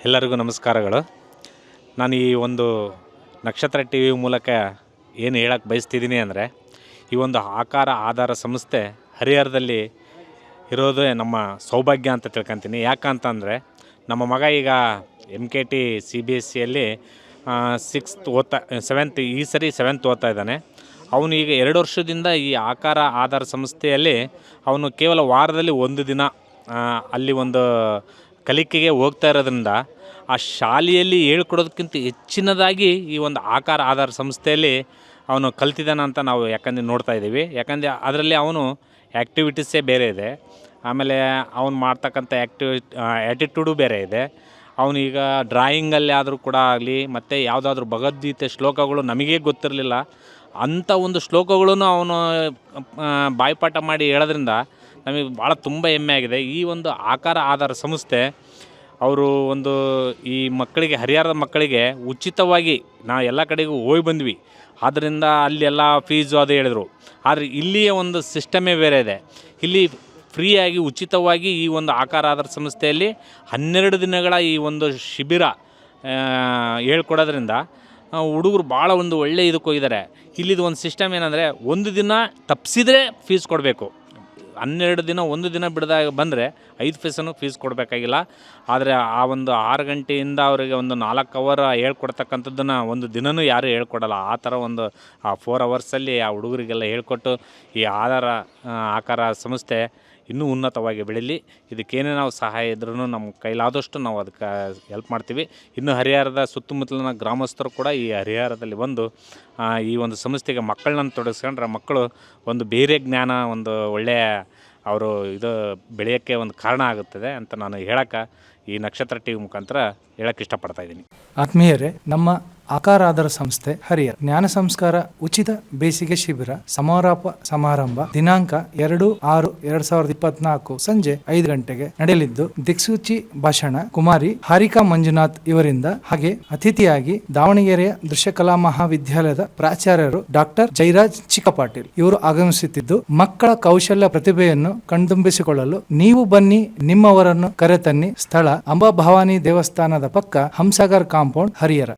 ಎಲ್ಲರಿಗೂ ನಮಸ್ಕಾರಗಳು. ನಾನು ಈ ಒಂದು ನಕ್ಷತ್ರ ಟಿ ವಿ ಮೂಲಕ ಏನು ಹೇಳಕ್ಕೆ ಬಯಸ್ತಿದ್ದೀನಿ ಅಂದರೆ, ಈ ಒಂದು ಆಕಾರ ಆಧಾರ ಸಂಸ್ಥೆ ಹರಿಹರದಲ್ಲಿ ಇರೋದೇ ನಮ್ಮ ಸೌಭಾಗ್ಯ ಅಂತ ತಿಳ್ಕೊತೀನಿ. ಯಾಕಂತಂದರೆ ನಮ್ಮ ಮಗ ಈಗ MKT CBSEಯಲ್ಲಿ 7th ಈ ಸರಿ 7th ಓದ್ತಾ ಇದ್ದಾನೆ. ಅವನು ಈಗ 2 ವರ್ಷದಿಂದ ಈ ಆಕಾರ ಆಧಾರ ಸಂಸ್ಥೆಯಲ್ಲಿ ಅವನು ಕೇವಲ ವಾರದಲ್ಲಿ 1 ದಿನ ಅಲ್ಲಿ ಒಂದು ಕಲಿಕೆಗೆ ಹೋಗ್ತಾ ಇರೋದ್ರಿಂದ ಆ ಶಾಲೆಯಲ್ಲಿ ಹೇಳ್ಕೊಡೋದಕ್ಕಿಂತ ಹೆಚ್ಚಿನದಾಗಿ ಈ ಒಂದು ಆಕಾರ ಆಧಾರ ಸಂಸ್ಥೆಯಲ್ಲಿ ಅವನು ಕಲ್ತಿದ್ದಾನೆ ಅಂತ ನಾವು ಯಾಕಂದರೆ ನೋಡ್ತಾ ಇದ್ದೀವಿ. ಯಾಕಂದರೆ ಅದರಲ್ಲಿ ಅವನು ಆ್ಯಕ್ಟಿವಿಟೀಸೇ ಬೇರೆ ಇದೆ, ಆಮೇಲೆ ಅವನು ಮಾಡ್ತಕ್ಕಂಥ ಆ್ಯಟಿಟ್ಯೂಡು ಬೇರೆ ಇದೆ. ಅವನು ಈಗ ಡ್ರಾಯಿಂಗಲ್ಲಿ ಆದರೂ ಕೂಡ ಆಗಲಿ, ಮತ್ತು ಯಾವುದಾದ್ರೂ ಭಗವದ್ಗೀತೆ ಶ್ಲೋಕಗಳು ನಮಗೇ ಗೊತ್ತಿರಲಿಲ್ಲ, ಅಂಥ ಒಂದು ಶ್ಲೋಕಗಳನ್ನು ಅವನು ಬಾಯ್ಪಾಠ ಮಾಡಿ ಹೇಳೋದ್ರಿಂದ ನಮಗೆ ಭಾಳ ತುಂಬ ಹೆಮ್ಮೆ ಆಗಿದೆ. ಈ ಒಂದು ಆಕಾರ ಆಧಾರ ಸಂಸ್ಥೆ ಅವರು ಒಂದು ಈ ಮಕ್ಕಳಿಗೆ, ಹರಿಹರದ ಮಕ್ಕಳಿಗೆ ಉಚಿತವಾಗಿ ನಾವು ಎಲ್ಲ ಕಡೆಗೂ ಹೋಗಿ ಬಂದ್ವಿ. ಆದ್ದರಿಂದ ಅಲ್ಲೆಲ್ಲ ಫೀಸು ಅದು ಹೇಳಿದ್ರು. ಆದರೆ ಇಲ್ಲಿಯ ಒಂದು ಸಿಸ್ಟಮೇ ಬೇರೆ ಇದೆ. ಇಲ್ಲಿ ಫ್ರೀಯಾಗಿ ಉಚಿತವಾಗಿ ಈ ಒಂದು ಆಕಾರ ಆಧಾರ ಸಂಸ್ಥೆಯಲ್ಲಿ 12 ದಿನಗಳ ಈ ಒಂದು ಶಿಬಿರ ಹೇಳ್ಕೊಡೋದ್ರಿಂದ ಹುಡುಗರು ಭಾಳ ಒಂದು ಒಳ್ಳೆಯ ಇದಕ್ಕೆ ಹೋಗಿದ್ದಾರೆ. ಇಲ್ಲಿದು ಒಂದು ಸಿಸ್ಟಮ್ ಏನಂದರೆ, 1 ದಿನ ತಪ್ಪಿಸಿದ್ರೆ ಫೀಸ್ ಕೊಡಬೇಕು. 12 ದಿನ 1 ದಿನ ಬಿಡದಾಗ ಬಂದರೆ 5 ಪೈಸೆನೂ ಫೀಸ್ ಕೊಡಬೇಕಾಗಿಲ್ಲ. ಆದರೆ ಆ ಒಂದು 6 ಗಂಟೆಯಿಂದ ಅವರಿಗೆ ಒಂದು 4 ಅವರ್ ಹೇಳ್ಕೊಡ್ತಕ್ಕಂಥದ್ದನ್ನು ಒಂದು ದಿನವೂ ಯಾರೂ ಹೇಳ್ಕೊಡಲ್ಲ. ಆ ಥರ ಒಂದು 4 ಅವರ್ಸಲ್ಲಿ ಆ ಹುಡುಗರಿಗೆಲ್ಲ ಹೇಳ್ಕೊಟ್ಟು ಈ ಆಕಾರ ಸಂಸ್ಥೆ ಇನ್ನೂ ಉನ್ನತವಾಗಿ ಬೆಳೀಲಿ. ಇದಕ್ಕೇನೇ ನಾವು ಸಹಾಯ ಇದ್ರೂ ನಮ್ಮ ಕೈಲಾದಷ್ಟು ನಾವು ಅದಕ್ಕೆ ಹೆಲ್ಪ್ ಮಾಡ್ತೀವಿ. ಇನ್ನು ಹರಿಹರದ ಸುತ್ತಮುತ್ತಲಿನ ಗ್ರಾಮಸ್ಥರು ಕೂಡ ಈ ಹರಿಹರದಲ್ಲಿ ಬಂದು ಈ ಒಂದು ಸಂಸ್ಥೆಗೆ ಮಕ್ಕಳನ್ನ ತೊಡಗಿಸ್ಕೊಂಡ್ರೆ ಮಕ್ಕಳು ಒಂದು ಬೇರೆ ಜ್ಞಾನ, ಒಂದು ಒಳ್ಳೆಯ ಅವರು ಬೆಳೆಯೋಕ್ಕೆ ಒಂದು ಕಾರಣ ಆಗುತ್ತದೆ ಅಂತ ನಾನು ಹೇಳೋಕ್ಕೆ ಈ ನಕ್ಷತ್ರ ಟಿ ವಿ ಮುಖಾಂತರ ಹೇಳಕ್ಕೆ ಇಷ್ಟಪಡ್ತಾಯಿದ್ದೀನಿ. ಆತ್ಮೀಯರೇ, ನಮ್ಮ ಆಕಾರ ಆಧಾರ ಸಂಸ್ಥೆ ಹರಿಹರ ಜ್ಞಾನ ಸಂಸ್ಕಾರ ಉಚಿತ ಬೇಸಿಗೆ ಶಿಬಿರ ಸಮಾರೋಪ ಸಮಾರಂಭ ದಿನಾಂಕ 2/6/2024 ಸಂಜೆ 5 ಗಂಟೆಗೆ ನಡೆಯಲಿದ್ದು, ದಿಕ್ಸೂಚಿ ಭಾಷಣ ಕುಮಾರಿ ಹಾರಿಕಾ ಮಂಜುನಾಥ್ ಇವರಿಂದ, ಹಾಗೆ ಅತಿಥಿಯಾಗಿ ದಾವಣಗೆರೆಯ ದೃಶ್ಯಕಲಾ ಮಹಾವಿದ್ಯಾಲಯದ ಪ್ರಾಚಾರ್ಯರು ಡಾಕ್ಟರ್ ಜೈರಾಜ್ ಚಿಕ್ಕಪಾಟೀಲ್ ಇವರು ಆಗಮಿಸುತ್ತಿದ್ದು, ಮಕ್ಕಳ ಕೌಶಲ್ಯ ಪ್ರತಿಭೆಯನ್ನು ಕಣ್ತುಂಬಿಸಿಕೊಳ್ಳಲು ನೀವು ಬನ್ನಿ, ನಿಮ್ಮವರನ್ನು ಕರೆತನ್ನಿ. ಸ್ಥಳ ಅಂಬಾಭವಾನಿ ದೇವಸ್ಥಾನದ ಪಕ್ಕ ಹಂಸಾಗರ್ ಕಾಂಪೌಂಡ್, ಹರಿಹರ.